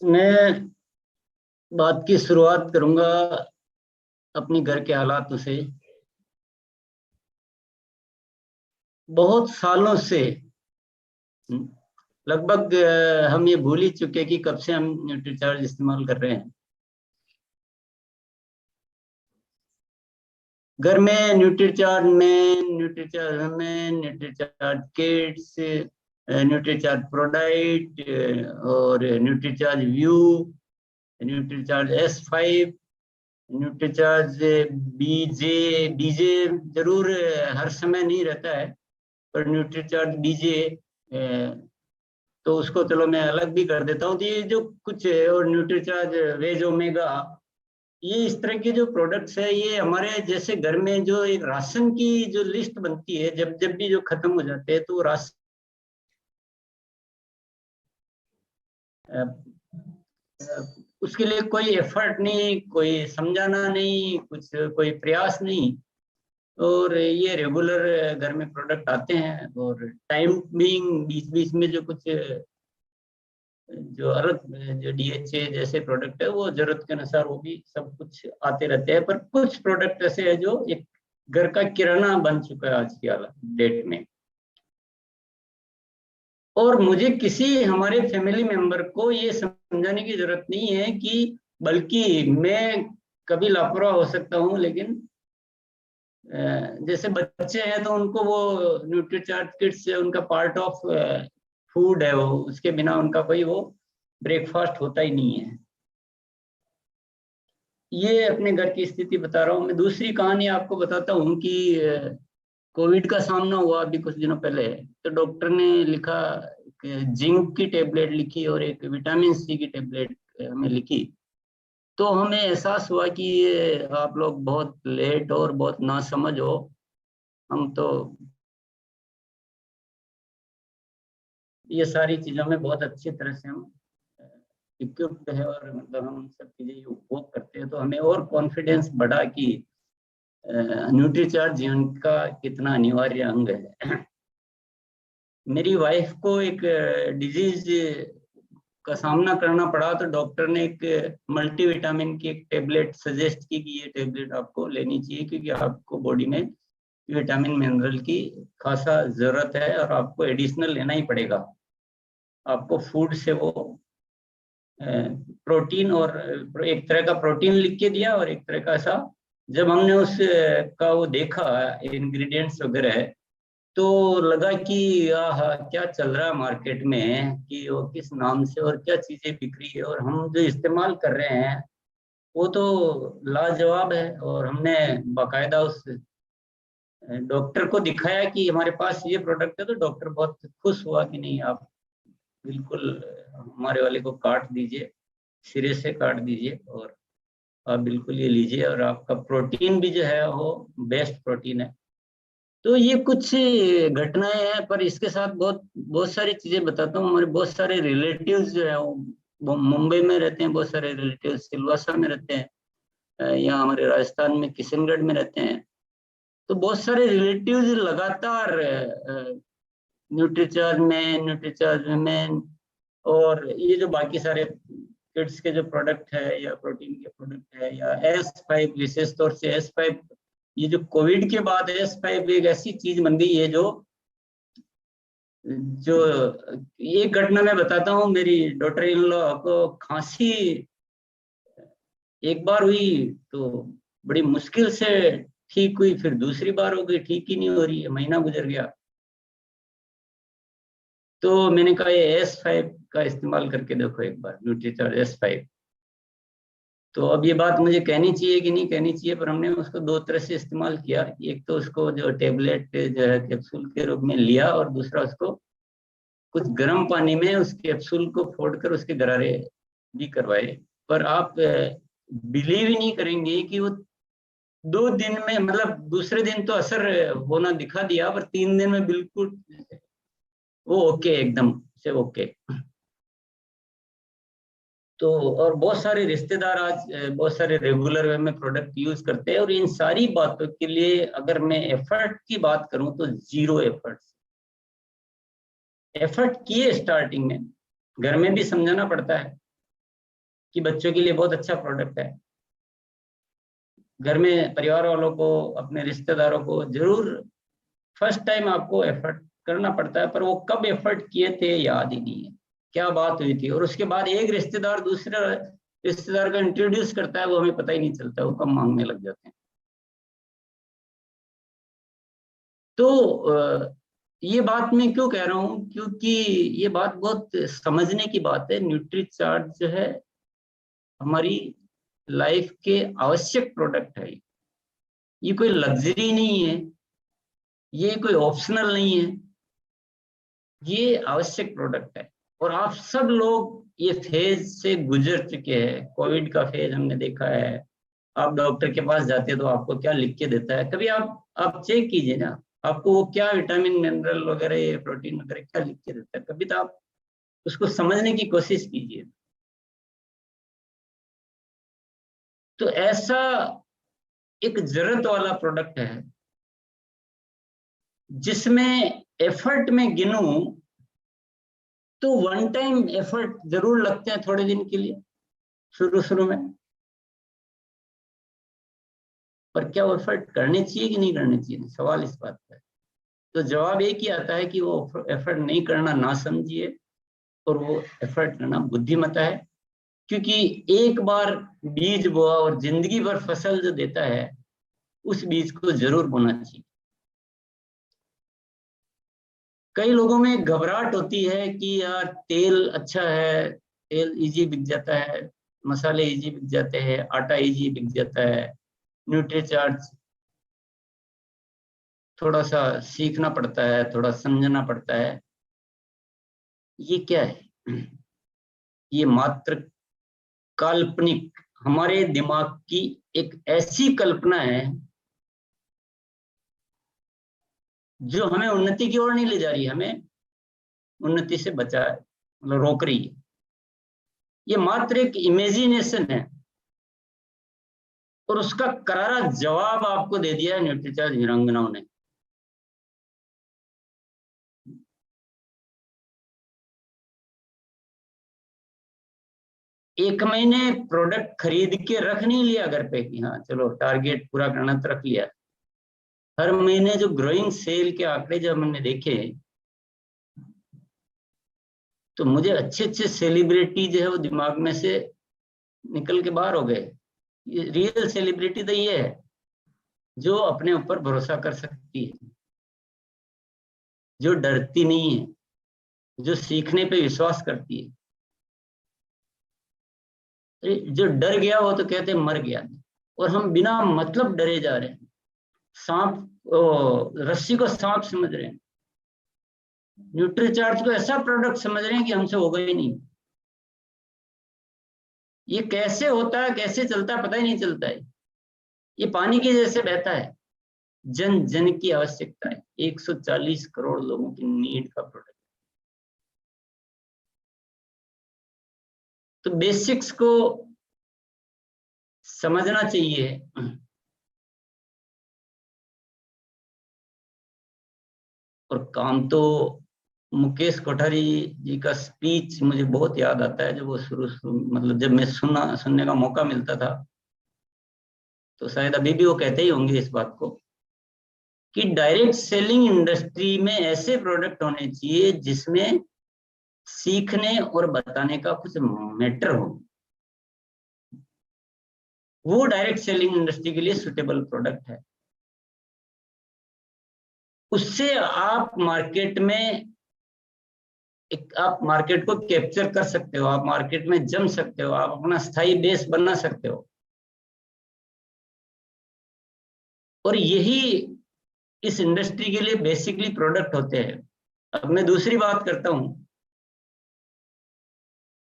मैं बात की शुरुआत करूंगा अपनी घर के हालातों से। बहुत सालों से लगभग हम ये भूल ही चुके कि कब से हम न्यूट्रीचार्ज इस्तेमाल कर रहे हैं। घर में न्यूट्रीचार्ज किड्स, न्यूट्रीचार्ज प्रोडाइट और न्यूट्रीचार्ज व्यू, Nutricharge S5, Nutricharge BJ. BJ जरूर हर समय नहीं रहता है, पर न्यूट्रीचार्ज बीजे तो उसको चलो मैं अलग भी कर देता हूँ। तो ये जो कुछ है, और न्यूट्रीचार्ज वेज ओमेगा, ये इस तरह के जो प्रोडक्ट्स है, ये हमारे जैसे घर में जो एक राशन की जो लिस्ट बनती है, जब जब भी जो खत्म हो जाते हैं तो राशन उसके लिए कोई एफर्ट नहीं, कोई समझाना नहीं, कुछ कोई प्रयास नहीं, और ये रेगुलर घर में प्रोडक्ट आते हैं। और टाइम बीइंग बीच बीच में जो कुछ जो जो DHA जैसे प्रोडक्ट है, वो जरूरत के अनुसार वो भी सब कुछ आते रहते हैं। पर कुछ प्रोडक्ट ऐसे है जो एक घर का किराना बन चुका है आज की डेट में। और मुझे किसी हमारे फैमिली मेंबर को ये समझाने की जरूरत नहीं है कि, बल्कि मैं कभी लापरवाह हो सकता हूँ, लेकिन जैसे बच्चे हैं तो उनको वो न्यूट्रीचार्ज किट्स उनका पार्ट ऑफ फूड है, वो उसके बिना उनका कोई वो ब्रेकफास्ट होता ही नहीं है। ये अपने घर की स्थिति बता रहा हूँ। मैं दूसरी कहानी आपको बताता हूँ कि कोविड का सामना हुआ अभी कुछ दिनों पहले, तो डॉक्टर ने लिखा, जिंक की टेबलेट लिखी और एक विटामिन C की टेबलेट हमें लिखी। तो हमें एहसास हुआ कि ये आप लोग बहुत लेट और बहुत नासमझ हो। हम तो ये सारी चीजों में बहुत अच्छी तरह से हम इक्विप्ड है, और मतलब हम सब चीजें उपभोग करते हैं, तो हमें और कॉन्फिडेंस बढ़ा कि न्यूट्रीचार्ज जीवन का कितना अनिवार्य अंग है। मेरी वाइफ को एक डिजीज का सामना करना पड़ा, तो डॉक्टर ने एक मल्टीविटामिन की एक टेबलेट सजेस्ट की कि ये टेबलेट आपको लेनी चाहिए, क्योंकि आपको बॉडी में विटामिन मिनरल की खासा जरूरत है और आपको एडिशनल लेना ही पड़ेगा। आपको फूड से वो प्रोटीन, और एक तरह का प्रोटीन लिख के दिया और एक तरह का ऐसा। जब हमने उस का वो देखा इंग्रेडिएंट्स वगैरह, तो लगा कि आहा क्या चल रहा है मार्केट में, कि वो किस नाम से और क्या चीजें बिक रही है, और हम जो इस्तेमाल कर रहे हैं वो तो लाजवाब है। और हमने बाकायदा उस डॉक्टर को दिखाया कि हमारे पास ये प्रोडक्ट है, तो डॉक्टर बहुत खुश हुआ कि नहीं, आप बिल्कुल हमारे वाले को काट दीजिए, सिरे से काट दीजिए, और आप बिल्कुल ये लीजिए, और आपका प्रोटीन भी जो है वो बेस्ट प्रोटीन है। तो ये कुछ घटनाएं हैं, पर इसके साथ बहुत बहुत सारी चीजें बताता हूँ। हमारे बहुत सारे रिलेटिव्स जो है वो मुंबई में रहते हैं, बहुत सारे रिलेटिव्स सिलवासा में रहते हैं, यहाँ हमारे राजस्थान में किशनगढ़ में रहते हैं। तो बहुत सारे रिलेटिव्स लगातार न्यूट्रीचार्ज में और ये जो बाकी सारे किड्स के जो प्रोडक्ट है या प्रोटीन के प्रोडक्ट है, या S5, विशेष तौर से S5, ये जो कोविड के बाद S5 एक ऐसी चीज बन गई है जो जो एक घटना मैं बताता हूँ। मेरी डॉटर इन लॉ को खांसी एक बार हुई, तो बड़ी मुश्किल से ठीक हुई, फिर दूसरी बार हो गई, ठीक ही नहीं हो रही है, महीना गुजर गया। तो मैंने कहा ये S5 का इस्तेमाल करके देखो एक बार, न्यूट्रीचार्ज S5। तो अब ये बात मुझे कहनी चाहिए कि नहीं कहनी चाहिए, पर हमने उसको दो तरह से इस्तेमाल किया। एक तो उसको जो टेबलेट जो है कैप्सूल के रूप में लिया, और दूसरा उसको कुछ गर्म पानी में उस कैप्सूल को फोड़कर उसके गरारे भी करवाए। पर आप बिलीव ही नहीं करेंगे कि वो 2 दिन में, मतलब दूसरे दिन तो असर होना दिखा दिया, पर 3 दिन में बिल्कुल वो ओके, एकदम से ओके। तो और बहुत सारे रिश्तेदार आज बहुत सारे रेगुलर वे में प्रोडक्ट यूज करते हैं, और इन सारी बातों के लिए अगर मैं एफर्ट की बात करूं तो जीरो एफर्ट किए स्टार्टिंग में, घर में भी समझाना पड़ता है, कि बच्चों के लिए बहुत अच्छा प्रोडक्ट है। घर में परिवार वालों को, अपने रिश्तेदारों को जरूर फर्स्ट टाइम आपको एफर्ट करना पड़ता है, पर वो कब एफर्ट किए थे याद ही नहीं है, क्या बात हुई थी। और उसके बाद एक रिश्तेदार दूसरे रिश्तेदार को इंट्रोड्यूस करता है, वो हमें पता ही नहीं चलता, वो कब मांगने लग जाते हैं। तो ये बात मैं क्यों कह रहा हूँ, क्योंकि ये बात बहुत समझने की बात है। न्यूट्रीचार्ज जो है हमारी लाइफ के आवश्यक प्रोडक्ट है। ये कोई लग्जरी नहीं है, ये कोई ऑप्शनल नहीं है, ये आवश्यक प्रोडक्ट है। और आप सब लोग ये फेज से गुजर चुके हैं। कोविड का फेज हमने देखा है। आप डॉक्टर के पास जाते हैं तो आपको क्या लिख के देता है, कभी आप चेक कीजिए ना, आपको वो क्या विटामिन मिनरल वगैरह प्रोटीन वगैरह क्या लिख के देता है, कभी तो आप उसको समझने की कोशिश कीजिए। तो ऐसा एक जरूरत वाला प्रोडक्ट है जिसमें एफर्ट में गिनूं तो वन टाइम एफर्ट जरूर लगते हैं थोड़े दिन के लिए, शुरू शुरू में। पर क्या वो एफर्ट करने चाहिए कि नहीं करने चाहिए, सवाल इस बात का है। तो जवाब एक ही आता है कि वो एफर्ट नहीं करना ना समझिए, और वो एफर्ट करना बुद्धिमत्ता है। क्योंकि एक बार बीज बोआ और जिंदगी भर फसल जो देता है, उस बीज को जरूर बोना चाहिए। कई लोगों में घबराहट होती है कि यार तेल अच्छा है, तेल इजी बिक जाता है, मसाले इजी बिक जाते हैं, आटा इजी बिक जाता है, न्यूट्रीचार्ज थोड़ा सा सीखना पड़ता है, थोड़ा समझना पड़ता है। ये क्या है? ये मात्र काल्पनिक, हमारे दिमाग की एक ऐसी कल्पना है जो हमें उन्नति की ओर नहीं ले जा रही, हमें उन्नति से बचा मतलब रोक रही है। ये मात्र एक इमेजिनेशन है, और उसका करारा जवाब आपको दे दिया है न्यूट्रीचार्ज वीरांगनाओं ने। एक महीने प्रोडक्ट खरीद के रख नहीं लिया घर पे कि हाँ चलो टारगेट पूरा करना तो रख लिया। हर महीने जो ग्रोइंग सेल के आंकड़े जब हमने देखे, तो मुझे अच्छे अच्छे सेलिब्रिटी जो है वो दिमाग में से निकल के बाहर हो गए। ये रियल सेलिब्रिटी तो ये है जो अपने ऊपर भरोसा कर सकती है, जो डरती नहीं है, जो सीखने पे विश्वास करती है। जो डर गया वो तो कहते मर गया, और हम बिना मतलब डरे जा रहे हैं। रस्सी को सांप समझ रहे हैं, न्यूट्रीचार्ज को ऐसा प्रोडक्ट समझ रहे हैं कि हमसे होगा ही नहीं। ये कैसे होता है, कैसे चलता है, पता ही नहीं चलता है। ये पानी के जैसे बहता है, जन जन की आवश्यकता है, 140 करोड़ लोगों की नीड का प्रोडक्ट। तो बेसिक्स को समझना चाहिए। और काम तो मुकेश कोठारी जी का स्पीच मुझे बहुत याद आता है, जब वो शुरू मतलब जब मैं सुनने का मौका मिलता था, तो शायद अभी भी वो कहते ही होंगे इस बात को कि डायरेक्ट सेलिंग इंडस्ट्री में ऐसे प्रोडक्ट होने चाहिए जिसमें सीखने और बताने का कुछ मैटर हो। वो डायरेक्ट सेलिंग इंडस्ट्री के लिए सुटेबल प्रोडक्ट है। उससे आप मार्केट में आप मार्केट को कैप्चर कर सकते हो, आप मार्केट में जम सकते हो, आप अपना स्थायी बेस बना सकते हो। और यही इस इंडस्ट्री के लिए बेसिकली प्रोडक्ट होते हैं। अब मैं दूसरी बात करता हूं,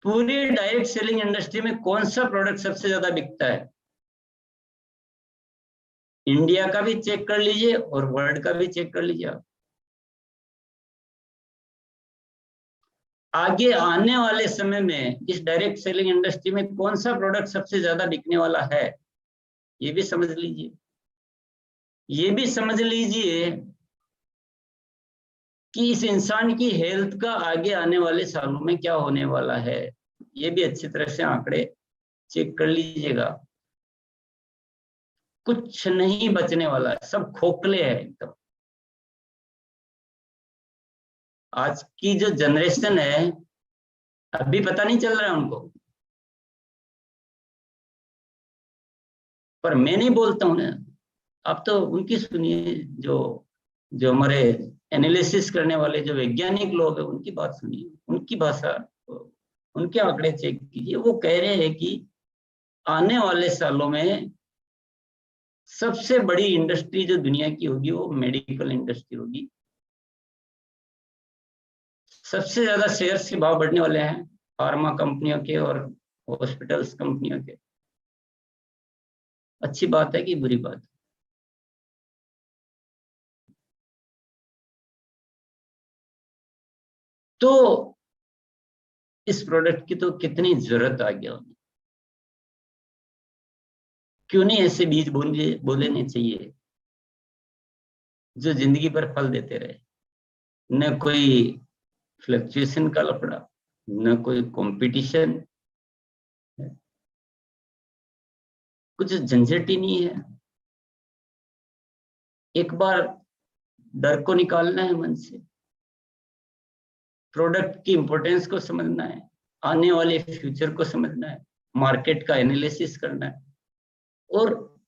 पूरी डायरेक्ट सेलिंग इंडस्ट्री में कौन सा प्रोडक्ट सबसे ज्यादा बिकता है? इंडिया का भी चेक कर लीजिए और वर्ल्ड का भी चेक कर लीजिए आप। आगे आने वाले समय में इस डायरेक्ट सेलिंग इंडस्ट्री में कौन सा प्रोडक्ट सबसे ज्यादा बिकने वाला है, ये भी समझ लीजिए। ये भी समझ लीजिए कि इस इंसान की हेल्थ का आगे आने वाले सालों में क्या होने वाला है, ये भी अच्छी तरह से आंकड़े चेक कर लीजिएगा, कुछ नहीं बचने वाला है, सब खोखले है एकदम। आज की जो जनरेशन है अभी पता नहीं चल रहा है उनको, पर मैं नहीं बोलता हूं ना, आप तो उनकी सुनिए, जो जो हमारे एनालिसिस करने वाले जो वैज्ञानिक लोग हैं उनकी बात सुनिए, उनकी भाषा, उनके आंकड़े चेक कीजिए। वो कह रहे हैं कि आने वाले सालों में सबसे बड़ी इंडस्ट्री जो दुनिया की होगी वो मेडिकल इंडस्ट्री होगी। सबसे ज्यादा शेयर्स के भाव बढ़ने वाले हैं फार्मा कंपनियों के और हॉस्पिटल्स कंपनियों के। अच्छी बात है कि बुरी बात है? तो इस प्रोडक्ट की तो कितनी जरूरत आ गया उन्हें, क्यों नहीं ऐसे बीज बोलेने चाहिए जो जिंदगी भर फल देते रहे। न कोई फ्लक्चुएशन का लफड़ा, न कोई कंपटीशन, कुछ झंझट ही नहीं है। एक बार डर को निकालना है मन से, प्रोडक्ट की इंपॉर्टेंस को समझना है, आने वाले फ्यूचर को समझना है, मार्केट का एनालिसिस करना है, और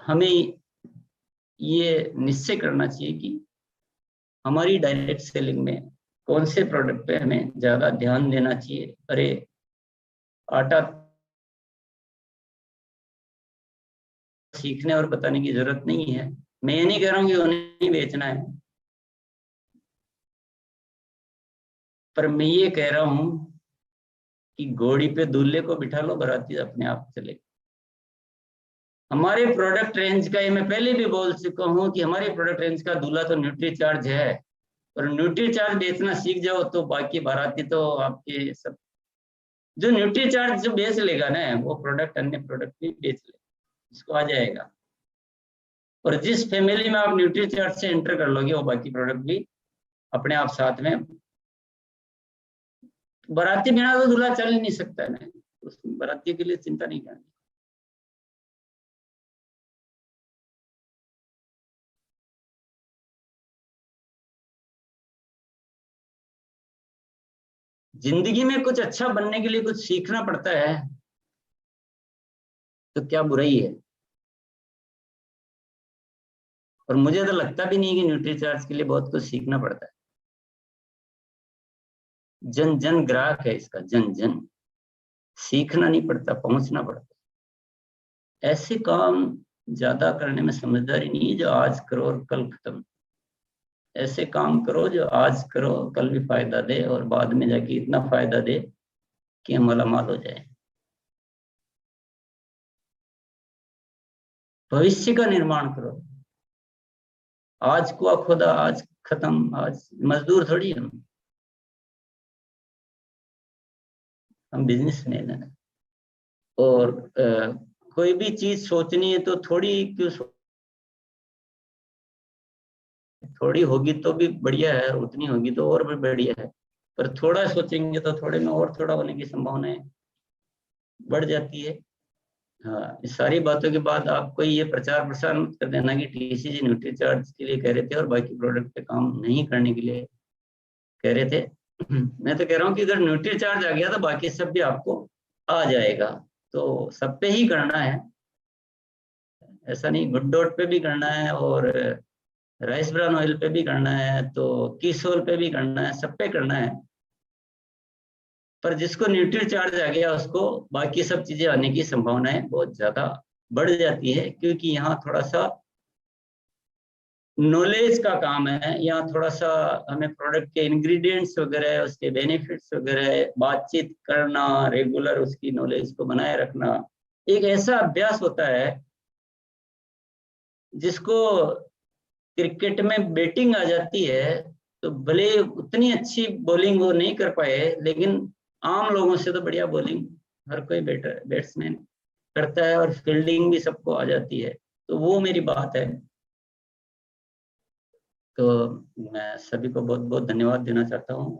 हमें ये निश्चय करना चाहिए कि हमारी डायरेक्ट सेलिंग में कौन से प्रोडक्ट पे हमें ज्यादा ध्यान देना चाहिए। अरे आटा सीखने और बताने की जरूरत नहीं है। मैं ये नहीं कह रहा हूँ कि उन्हें बेचना है, पर मैं ये कह रहा हूँ कि घोड़ी पे दूल्हे को बिठा लो, बाराती अपने आप चले। हमारे प्रोडक्ट रेंज का, ये मैं पहले भी बोल चुका हूँ कि हमारे प्रोडक्ट रेंज का दूल्हा तो न्यूट्री चार्ज है, और न्यूट्री चार्ज बेचना सीख जाओ तो बाकी बाराती तो आपके सब, जो न्यूट्री चार्ज जो बेच लेगा ना वो प्रोडक्ट अन्य प्रोडक्ट भी बेच ले, इसको आ जाएगा। और जिस फैमिली में आप न्यूट्री चार्ज से एंटर कर लोगे वो बाकी प्रोडक्ट भी अपने आप साथ में। बाराती बिना तो दूल्हा चल ही नहीं सकता है, उस बाराती के लिए चिंता नहीं करनी। जिंदगी में कुछ अच्छा बनने के लिए कुछ सीखना पड़ता है, तो क्या बुराई है? और मुझे तो लगता भी नहीं कि न्यूट्री चार्ज के लिए बहुत कुछ सीखना पड़ता है। जन जन ग्राहक है इसका, जन जन, सीखना नहीं पड़ता, पहुंचना पड़ता। ऐसे काम ज्यादा करने में समझदारी नहीं है जो आज करो और कल खत्म। ऐसे काम करो जो आज करो कल भी फायदा दे, और बाद में जाके इतना फायदा दे कि हम मालामाल हो जाए। भविष्य का निर्माण करो। आज कुआ खुदा आज खत्म, आज मजदूर थोड़ी हम बिजनेसमैन है। और कोई भी चीज सोचनी है तो थोड़ी क्यों थोड़ी होगी तो भी बढ़िया है, उतनी होगी तो और भी बढ़िया है, पर थोड़ा सोचेंगे तो थोड़े में और थोड़ा होने की संभावनाएं बढ़ जाती है। हाँ, इस सारी बातों के बाद आपको ये प्रचार प्रसार मत कर देना कि टीसीजी न्यूट्री चार्ज के लिए कह रहे थे और बाकी प्रोडक्ट पे काम नहीं करने के लिए कह रहे थे। मैं तो कह रहा हूँ कि अगर न्यूट्री चार्ज आ गया तो बाकी सब भी आपको आ जाएगा, तो सब पे ही करना है। ऐसा नहीं, गुड डॉट पे भी करना है, और राइस ब्रान ऑयल पे भी करना है, तो कीसोल पे भी करना है, सब पे करना है। पर जिसको न्यूट्री चार्ज आ गया उसको बाकी सब चीजें आने की संभावनाएं बहुत ज्यादा बढ़ जाती है, क्योंकि यहाँ थोड़ा सा नॉलेज का काम है। यहाँ थोड़ा सा हमें प्रोडक्ट के इंग्रेडिएंट्स वगैरह, उसके बेनिफिट्स वगैरह बातचीत करना, रेगुलर उसकी नॉलेज को बनाए रखना एक ऐसा अभ्यास होता है जिसको क्रिकेट में बैटिंग आ जाती है तो भले उतनी अच्छी बॉलिंग वो नहीं कर पाए, लेकिन आम लोगों से तो बढ़िया बॉलिंग हर कोई बैट्समैन करता है, और फील्डिंग भी सबको आ जाती है। तो वो मेरी बात है। तो मैं सभी को बहुत बहुत धन्यवाद देना चाहता हूँ।